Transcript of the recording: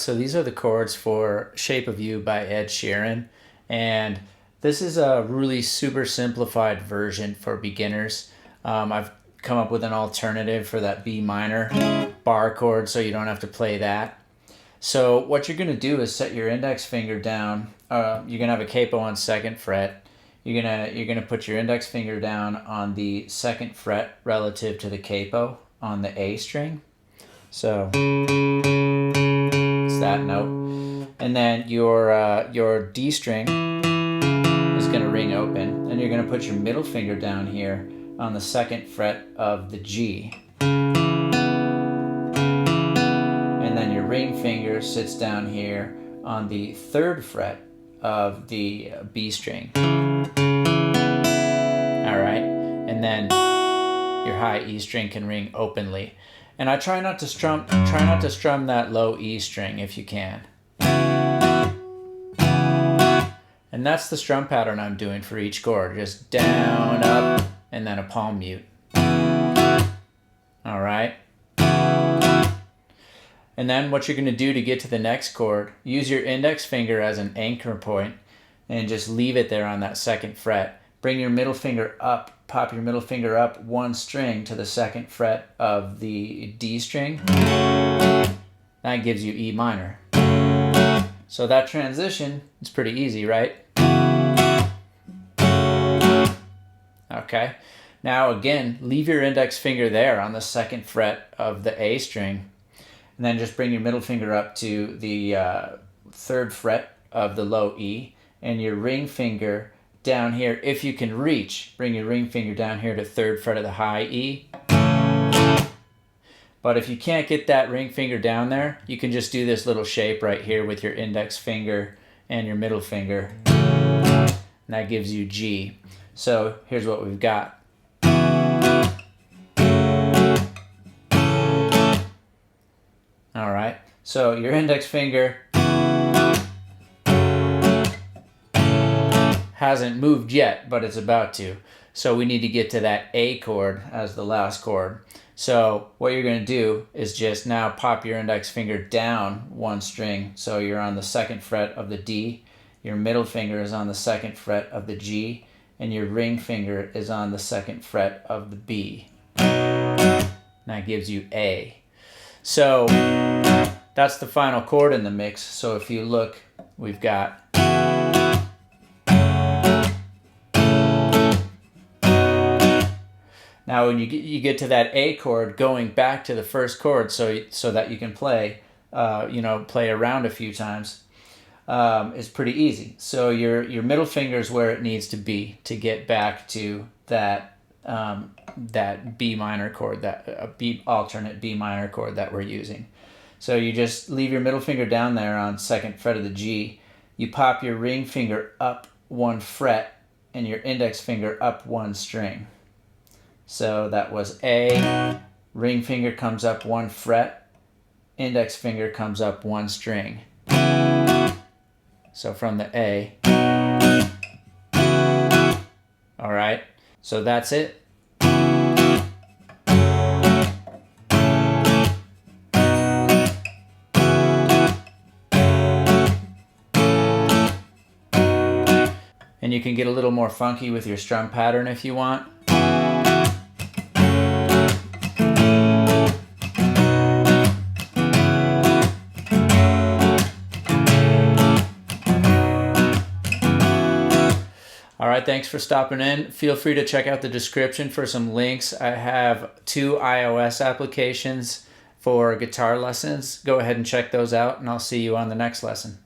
so these are the chords for Shape of You by Ed Sheeran, and this is a really super simplified version for beginners. I've come up with an alternative for that B minor bar chord so you don't have to play that. So what you're going to do is set your index finger down. You're going to have a capo on 2nd fret. You're gonna put your index finger down on the 2nd fret relative to the capo on the A string. So it's that note, and then your D string is gonna ring open, and you're gonna put your middle finger down here on the 2nd fret of the G, and then your ring finger sits down here on the 3rd fret of the B string. All right, and then your high E string can ring openly. And I try not to strum that low E string if you can. And that's the strum pattern I'm doing for each chord. Just down, up, and then a palm mute. All right. And then what you're going to do to get to the next chord, use your index finger as an anchor point and just leave it there on that 2nd fret. Bring your middle finger up, pop your middle finger up 1 string to the 2nd fret of the D string. That gives you E minor. So that transition is pretty easy, right? Okay. Now again, leave your index finger there on the 2nd fret of the A string, and then just bring your middle finger up to the 3rd fret of the low E, and your ring finger down here, if you can reach, bring your ring finger down here to 3rd fret of the high E. But if you can't get that ring finger down there, you can just do this little shape right here with your index finger and your middle finger. And that gives you G. So here's what we've got. All right, so your index finger hasn't moved yet, but it's about to. So we need to get to that A chord as the last chord. So what you're going to do is just now pop your index finger down 1 string. So you're on the 2nd fret of the D, your middle finger is on the 2nd fret of the G, and your ring finger is on the 2nd fret of the B. And that gives you A. So that's the final chord in the mix. So if you look, we've got now when you get to that A chord, going back to the first chord so that you can play play around a few times is pretty easy. So your middle finger is where it needs to be to get back to that B minor chord, that alternate B minor chord that we're using. So you just leave your middle finger down there on 2nd fret of the G. You pop your ring finger up 1 fret and your index finger up 1 string. So that was A, ring finger comes up 1 fret, index finger comes up 1 string. So from the A. All right, so that's it. And you can get a little more funky with your strum pattern if you want. All right, thanks for stopping in. Feel free to check out the description for some links. I have 2 iOS applications for guitar lessons. Go ahead and check those out, and I'll see you on the next lesson.